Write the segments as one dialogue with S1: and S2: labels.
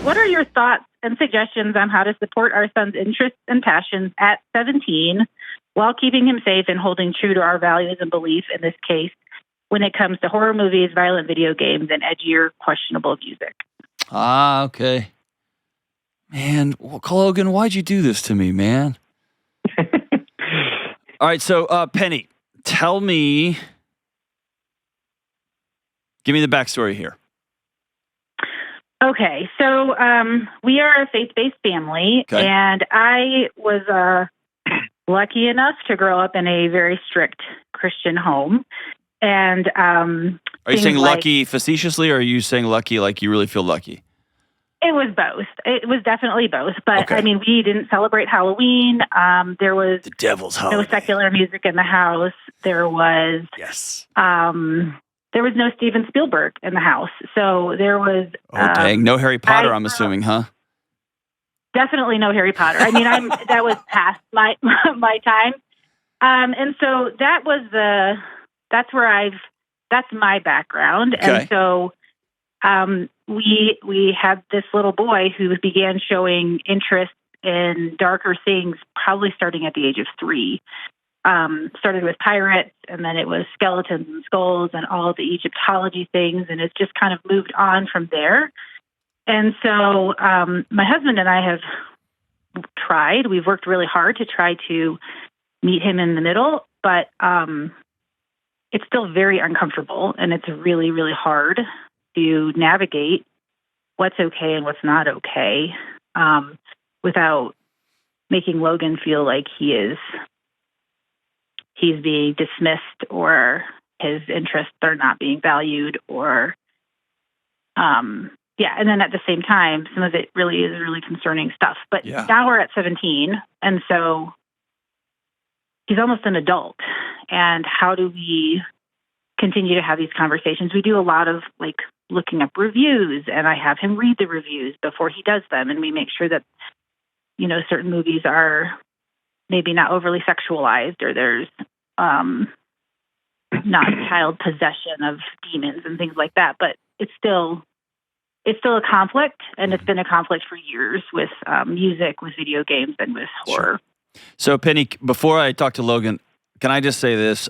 S1: what are your thoughts and suggestions on how to support our son's interests and passions at 17 while keeping him safe and holding true to our values and beliefs in this case when it comes to horror movies, violent video games, and edgier, questionable music?
S2: Okay. Man, Logan, why'd you do this to me, man? All right, so Penny, give me the backstory here.
S1: Okay, so we are a faith-based family, and I was lucky enough to grow up in a very strict Christian home. And are
S2: you saying lucky facetiously, or are you saying lucky like you really feel lucky?
S1: It was both. It was definitely both. But I mean, we didn't celebrate Halloween. There was
S2: the devil's holiday.
S1: No secular music in the house. There was there was no Steven Spielberg in the house. So there was
S2: dang, no Harry Potter. I'm assuming, huh?
S1: Definitely no Harry Potter. I mean, that was past my time. And so that's my background.
S2: Okay.
S1: And so we had this little boy who began showing interest in darker things probably starting at the age of 3. Started with pirates, and then it was skeletons and skulls and all the Egyptology things, and it's just kind of moved on from there. And so my husband and I have we've worked really hard to try to meet him in the middle, but it's still very uncomfortable, and it's really, really hard to navigate what's okay and what's not okay without making Logan feel like he's being dismissed or his interests are not being valued or, and then at the same time, some of it really is really concerning stuff. But now we're at 17, and so he's almost an adult. And how do we continue to have these conversations? We do a lot of looking up reviews, and I have him read the reviews before he does them, and we make sure that, certain movies are maybe not overly sexualized, or there's not child possession of demons and things like that. But it's still a conflict, and it's been a conflict for years with music, with video games, and with horror.
S2: Sure. So, Penny, before I talk to Logan, can I just say this?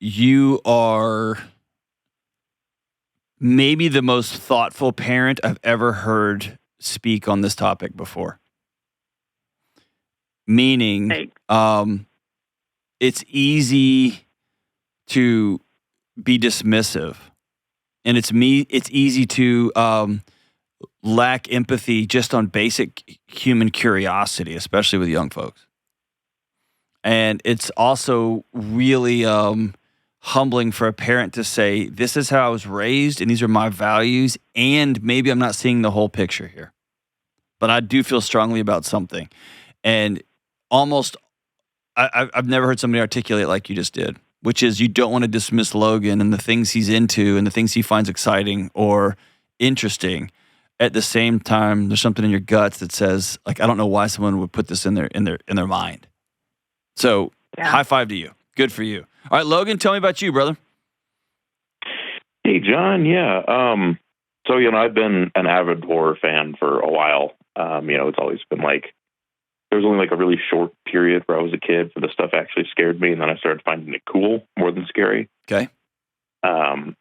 S2: You are maybe the most thoughtful parent I've ever heard speak on this topic before. Meaning, it's easy to be dismissive, and it's easy to lack empathy just on basic human curiosity, especially with young folks. And it's also really humbling for a parent to say, this is how I was raised, and these are my values, and maybe I'm not seeing the whole picture here. But I do feel strongly about something. And I've never heard somebody articulate like you just did, which is you don't want to dismiss Logan and the things he's into and the things he finds exciting or interesting. At the same time, there's something in your guts that says, I don't know why someone would put this in their mind. So, high five to you. Good for you. All right, Logan, tell me about you, brother.
S3: Hey, John. Yeah. So, I've been an avid horror fan for a while. It's always been there was only a really short period where I was a kid where the stuff actually scared me, and then I started finding it cool more than scary.
S2: Okay.
S3: And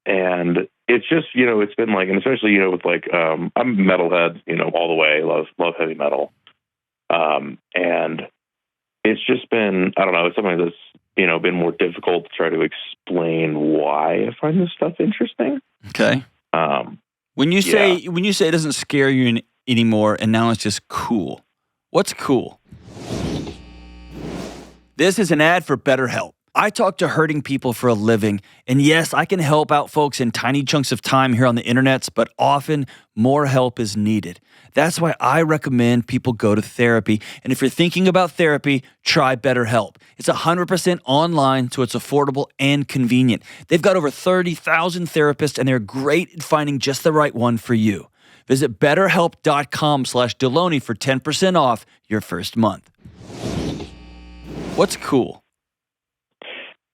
S3: it's just, it's been and especially, with I'm a metalhead, all the way, love heavy metal. And it's just been, I don't know, it's something that's, been more difficult to try to explain why I find this stuff interesting.
S2: Okay. When you say it doesn't scare you anymore and now it's just cool, what's cool? This is an ad for BetterHelp. I talk to hurting people for a living, and yes, I can help out folks in tiny chunks of time here on the internets, but often more help is needed. That's why I recommend people go to therapy. And if you're thinking about therapy, try BetterHelp. It's 100% online, so it's affordable and convenient. They've got over 30,000 therapists, and they're great at finding just the right one for you. Visit BetterHelp.com/Delony for 10% off your first month. What's cool?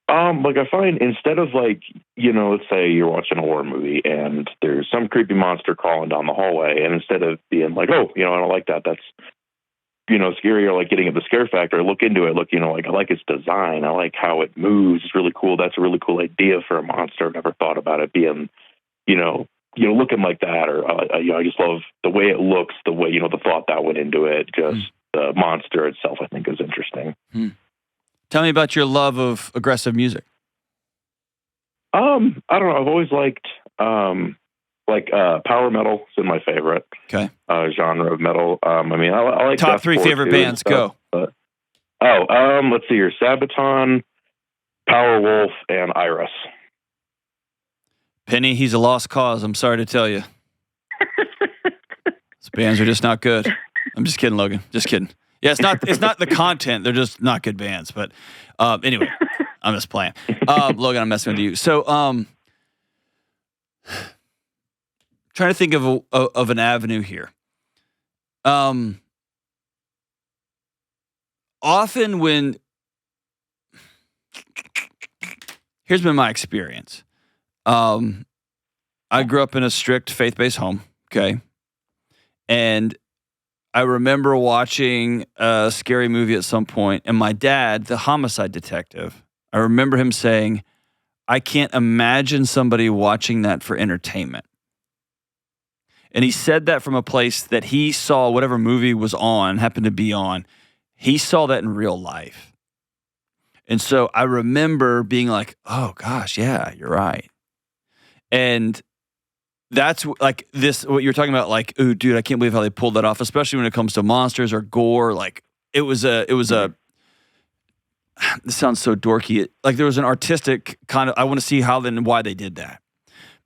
S3: Like I find instead of like, let's say you're watching a horror movie and there's some creepy monster crawling down the hallway, and instead of being like, oh, I don't like that, that's, scary, or like getting at the scare factor, I look into it, like I like its design, I like how it moves, it's really cool. That's a really cool idea for a monster. I've never thought about it being, looking like that, or I just love the way it looks, the way, the thought that went into it. Just the monster itself, I think, is interesting.
S2: Tell me about your love of aggressive music.
S3: I don't know. I've always liked power metal is my favorite genre of metal. I like
S2: top 3 favorite bands. Go.
S3: But, let's see here: Sabaton, Powerwolf, and Iris.
S2: Penny, he's a lost cause. I'm sorry to tell you. These bands are just not good. I'm just kidding, Logan. Just kidding. Yeah, it's not the content. They're just not good bands. But anyway, I'm just playing. Logan, I'm messing with you. So trying to think of an avenue here. Often when here's been my experience. I grew up in a strict faith-based home, okay? And I remember watching a scary movie at some point, and my dad, the homicide detective, I remember him saying, I can't imagine somebody watching that for entertainment. And he said that from a place that he saw whatever movie was on, happened to be on, he saw that in real life. And so I remember being like, oh gosh, yeah, you're right. And that's like this, what you're talking about, like, ooh, dude, I can't believe how they pulled that off, especially when it comes to monsters or gore. Like, this sounds so dorky. Like, there was an artistic kind of, I want to see how and why they did that.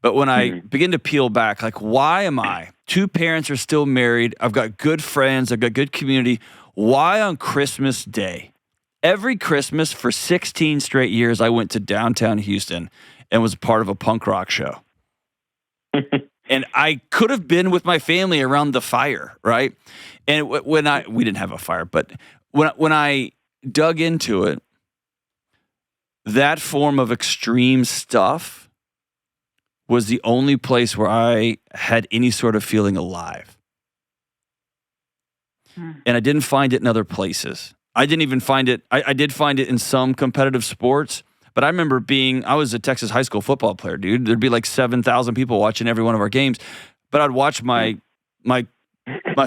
S2: But when I begin to peel back, like, why am I? 2 parents are still married. I've got good friends. I've got good community. Why on Christmas Day? Every Christmas for 16 straight years, I went to downtown Houston and was part of a punk rock show. And I could have been with my family around the fire, right? And we didn't have a fire, but when I dug into it, that form of extreme stuff was the only place where I had any sort of feeling alive. And I didn't find it in other places. I didn't even find it. I did find it in some competitive sports. But I remember I was a Texas high school football player, dude. There'd be like 7,000 people watching every one of our games. But I'd watch my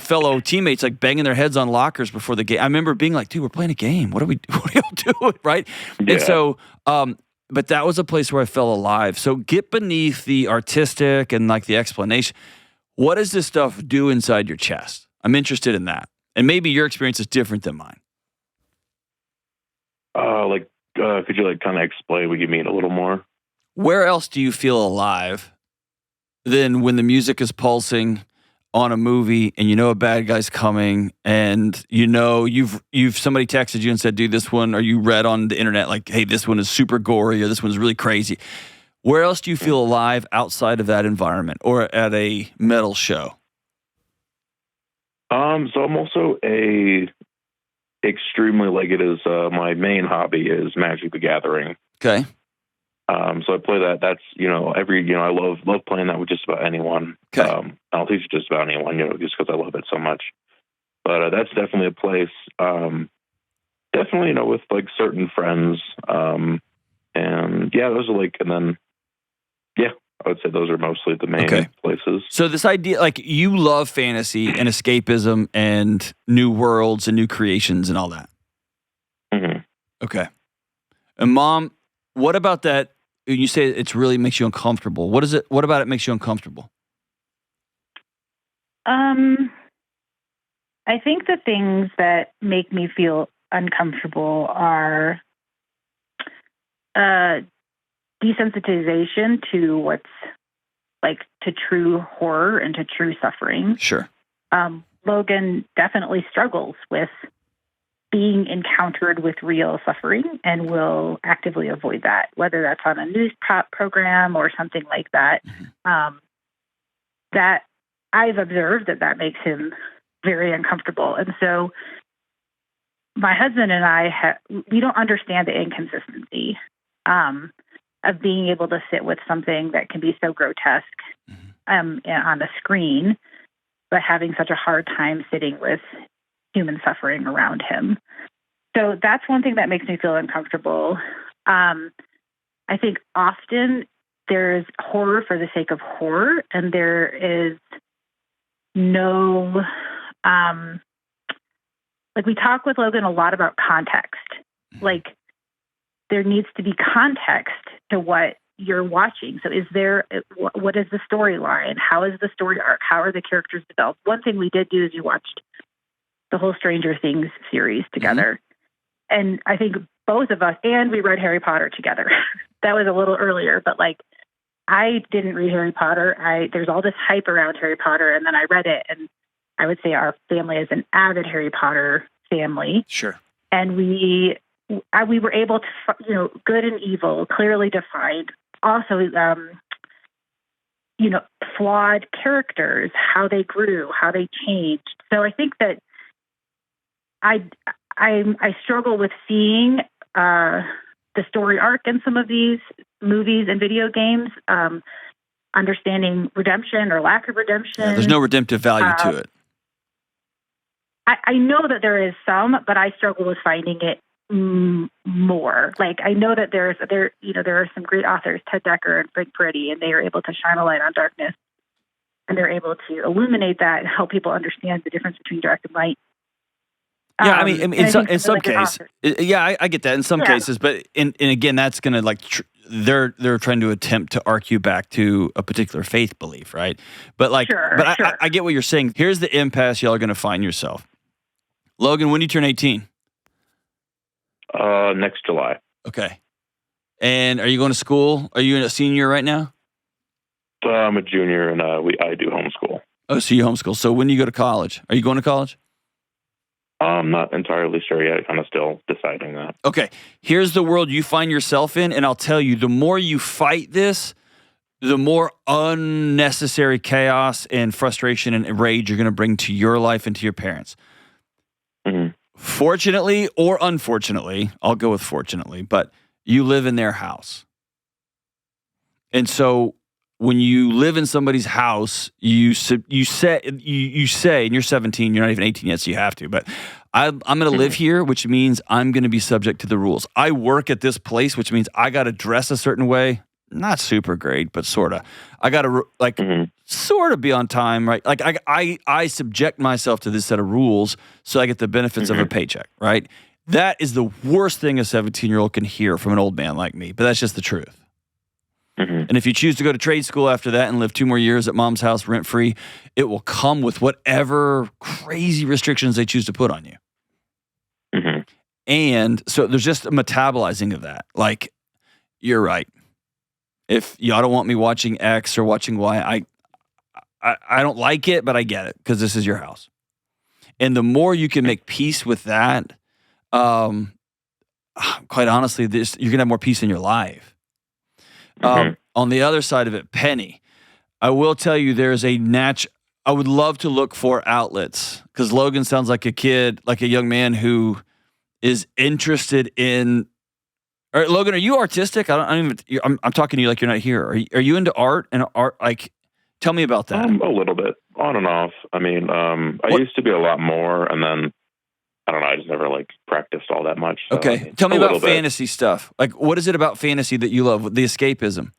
S2: fellow teammates like banging their heads on lockers before the game. I remember being like, dude, we're playing a game. What are y'all doing? Right? Yeah. And so, but that was a place where I felt alive. So get beneath the artistic and like the explanation. What does this stuff do inside your chest? I'm interested in that. And maybe your experience is different than mine.
S3: Could you kind of explain what you mean a little more?
S2: Where else do you feel alive than when the music is pulsing on a movie and a bad guy's coming and you've somebody texted you and said, dude, this one, or you read on the internet like, hey, this one is super gory or this one's really crazy. Where else do you feel alive outside of that environment or at a metal show?
S3: So I'm also extremely, like, it is my main hobby is Magic the Gathering.
S2: Okay.
S3: So I play that. That's I love playing that with just about anyone.
S2: Okay.
S3: I'll teach just about anyone, just because I love it so much. But that's definitely a place. Definitely, with like certain friends. And yeah, those are like, and then yeah, I would say those are mostly the main places.
S2: So this idea, like, you love fantasy and escapism and new worlds and new creations and all that.
S3: Mm-hmm.
S2: Okay. And Mom, what about that? You say it's really makes you uncomfortable. What is it? What about it makes you uncomfortable?
S1: I think the things that make me feel uncomfortable are desensitization to what's like to true horror and to true suffering.
S2: Sure.
S1: Logan definitely struggles with being encountered with real suffering and will actively avoid that, whether that's on a news program or something like that. Mm-hmm. That I've observed that makes him very uncomfortable. And so my husband and I, we don't understand the inconsistency of being able to sit with something that can be so grotesque on the screen, but having such a hard time sitting with human suffering around him. So that's one thing that makes me feel uncomfortable. I think often there's horror for the sake of horror, and there is no, like we talk with Logan a lot about context. Like there needs to be context to what you're watching. So what is the storyline? How is the story arc? How are the characters developed? One thing we did do is we watched the whole Stranger Things series together. And I think both of us, and we read Harry Potter together. That was a little earlier, but like I didn't read Harry Potter. There's all this hype around Harry Potter, and then I read it, and I would say our family is an avid Harry Potter family.
S2: Sure.
S1: And we were able to, good and evil, clearly defined. Also, flawed characters, how they grew, how they changed. So I think that I struggle with seeing the story arc in some of these movies and video games, understanding redemption or lack of redemption.
S2: Yeah, there's no redemptive value to it.
S1: I know that there is some, but I struggle with finding it more. Like I know that there are some great authors, Ted Dekker and Frank Peretti, and they are able to shine a light on darkness, and they're able to illuminate that and help people understand the difference between dark and light.
S2: Yeah, I mean in some cases, I get that in some cases, but and again, that's going to they're trying to attempt to arc you back to a particular faith belief, right? But I get what you're saying. Here's the impasse y'all are going to find yourself. Logan, when do you turn 18?
S3: Next July.
S2: Okay. And are you going to school? Are you a senior right now?
S3: I'm a junior, and I do homeschool.
S2: Oh, so you homeschool. So when do you go to college? Are you going to college?
S3: I'm not entirely sure yet. Kind of still deciding that.
S2: Okay. Here's the world you find yourself in, and I'll tell you, the more you fight this, the more unnecessary chaos and frustration and rage you're going to bring to your life and to your parents.
S3: Mm-hmm.
S2: Fortunately or unfortunately, I'll go with fortunately, but you live in their house. And so when you live in somebody's house, you say, and you're 17, you're not even 18 yet, so you have to, but I'm going to live here, which means I'm going to be subject to the rules. I work at this place, which means I got to dress a certain way. Not super great, but sort of. I got to sort of be on time, right? Like I subject myself to this set of rules so I get the benefits of a paycheck, right? That is the worst thing a 17-year-old can hear from an old man like me, but that's just the truth. And if you choose to go to trade school after that and live 2 more years at mom's house rent-free, it will come with whatever crazy restrictions they choose to put on you. And so there's just a metabolizing of that. Like, you're right. If y'all don't want me watching X or watching Y, I don't like it, but I get it because this is your house. And the more you can make peace with that, quite honestly, you're going to have more peace in your life. On the other side of it, Penny, I will tell you there's I would love to look for outlets because Logan sounds like a kid, like a young man who is interested in. All right, Logan, are you artistic? I'm talking to you like you're not here. Are you into art and art? Like, tell me about that.
S3: A little bit, on and off. I mean, I used to be a lot more, and then I don't know. I just never practiced all that much. So,
S2: okay, tell me about fantasy stuff. Like, what is it about fantasy that you love? The escapism.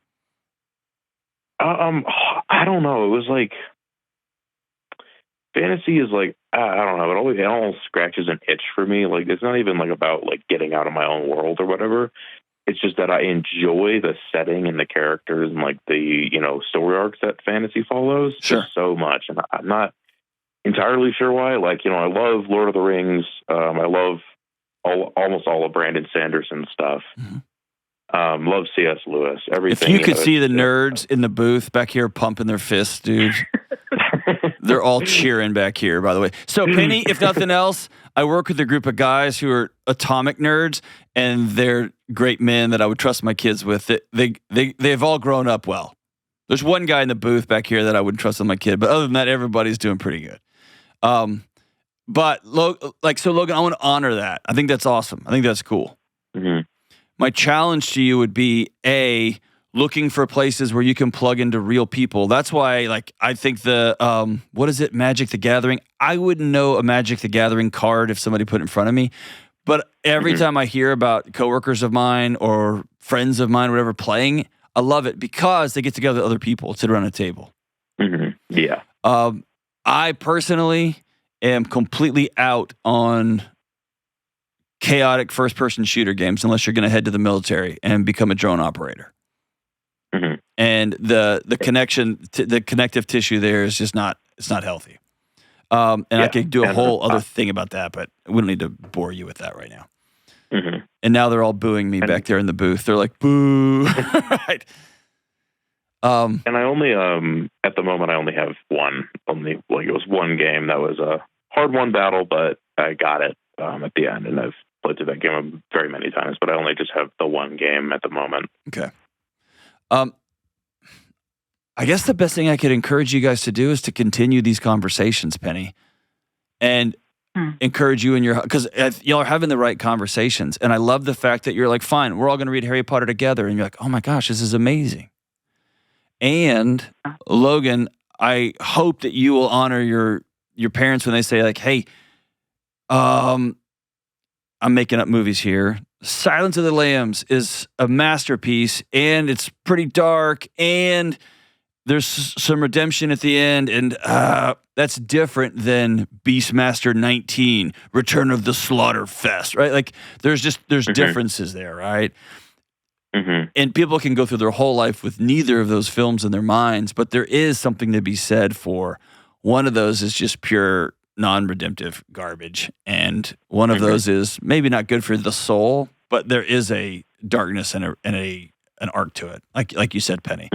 S3: I don't know. It was fantasy is I don't know. It almost scratches an itch for me. It's not even about getting out of my own world or whatever. It's just that I enjoy the setting and the characters and the story arcs that fantasy follows just so much. And I'm not entirely sure why. I love Lord of the Rings. I love almost all of Brandon Sanderson's stuff. Love C.S. Lewis. Everything.
S2: If you could see the nerds in the booth back here pumping their fists, dude. They're all cheering back here, by the way. So, Penny, if nothing else, I work with a group of guys who are atomic nerds, and they're great men that I would trust my kids with. They've all grown up well. There's one guy in the booth back here that I wouldn't trust with my kid, but other than that, everybody's doing pretty good. But Logan, I want to honor that. I think that's awesome. I think that's cool. My challenge to you would be looking for places where you can plug into real people. That's why, like, I think the what is it, Magic the Gathering? I wouldn't know a Magic the Gathering card if somebody put it in front of me. But every time I hear about coworkers of mine or friends of mine, whatever, playing, I love it because they get together with other people, sit around a table.
S3: Yeah.
S2: I personally am completely out on chaotic first-person shooter games unless you're going to head to the military and become a drone operator. And the connection, the connective tissue there is just not, it's not healthy. I could do a whole other thing about that, but we don't need to bore you with that right now. And now they're all booing me back there in the booth. They're like, boo. Right.
S3: And I only, at the moment, I only have one. It was one game that was a hard-won battle, but I got it at the end, and I've played through that game very many times, but I only just have the one game at the moment.
S2: Okay. I guess the best thing I could encourage you guys to do is to continue these conversations, Penny, and encourage you and your, because y'all are having the right conversations. And I love the fact that you're like, fine, we're all going to read Harry Potter together. And you're like, oh my gosh, this is amazing. And Logan, I hope that you will honor your parents when they say like, hey, I'm making up movies here. Silence of the Lambs is a masterpiece, and it's pretty dark, and there's some redemption at the end, and that's different than Beastmaster 19, Return of the Slaughterfest, right? Like, there's differences there, right? And people can go through their whole life with neither of those films in their minds, but there is something to be said for one of those is just pure non-redemptive garbage, and one of those is maybe not good for the soul, but there is a darkness and an arc to it, like you said, Penny.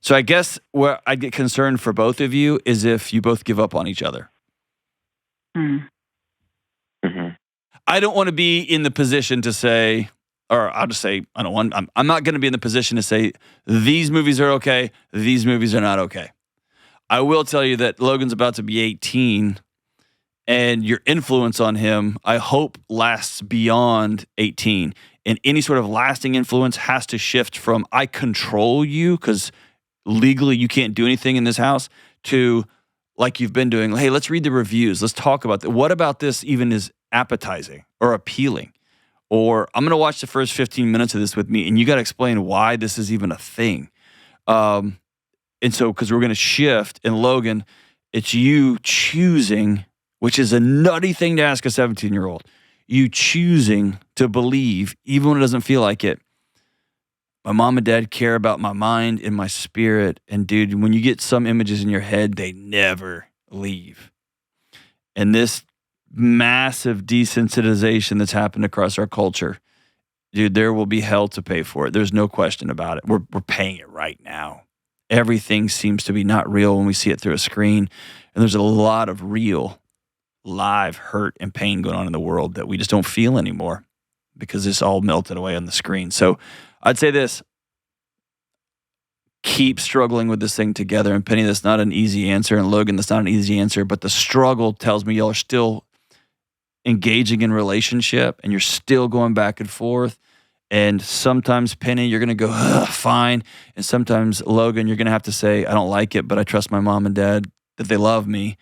S2: So I guess where I get concerned for both of you is if you both give up on each other. I don't want to be in the position to say, or I'll just say, I'm not going to be in the position to say these movies are okay, these movies are not okay. I will tell you that Logan's about to be 18, and your influence on him, I hope, lasts beyond 18. And any sort of lasting influence has to shift from I control you because legally you can't do anything in this house to, like you've been doing, hey, let's read the reviews. Let's talk about that. What about this even is appetizing or appealing? Or I'm going to watch the first 15 minutes of this with me, and you got to explain why this is even a thing. And so, because we're going to shift, and Logan, it's you choosing, which is a nutty thing to ask a 17-year-old, you choosing to believe, even when it doesn't feel like it, my mom and dad care about my mind and my spirit. And dude, when you get some images in your head, they never leave. And this massive desensitization that's happened across our culture, dude, there will be hell to pay for it. There's no question about it. We're paying it right now. Everything seems to be not real when we see it through a screen. And there's a lot of real, live hurt and pain going on in the world that we just don't feel anymore because it's all melted away on the screen. So I'd say this, keep struggling with this thing together. And Penny, that's not an easy answer. And Logan, that's not an easy answer. But the struggle tells me y'all are still engaging in relationship and you're still going back and forth. And sometimes, Penny, you're going to go, fine. And sometimes, Logan, you're going to have to say, I don't like it, but I trust my mom and dad that they love me.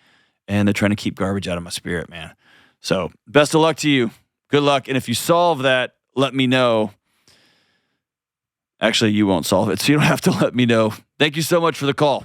S2: And they're trying to keep garbage out of my spirit, man. So best of luck to you. Good luck. And if you solve that, let me know. Actually, you won't solve it, so you don't have to let me know. Thank you so much for the call.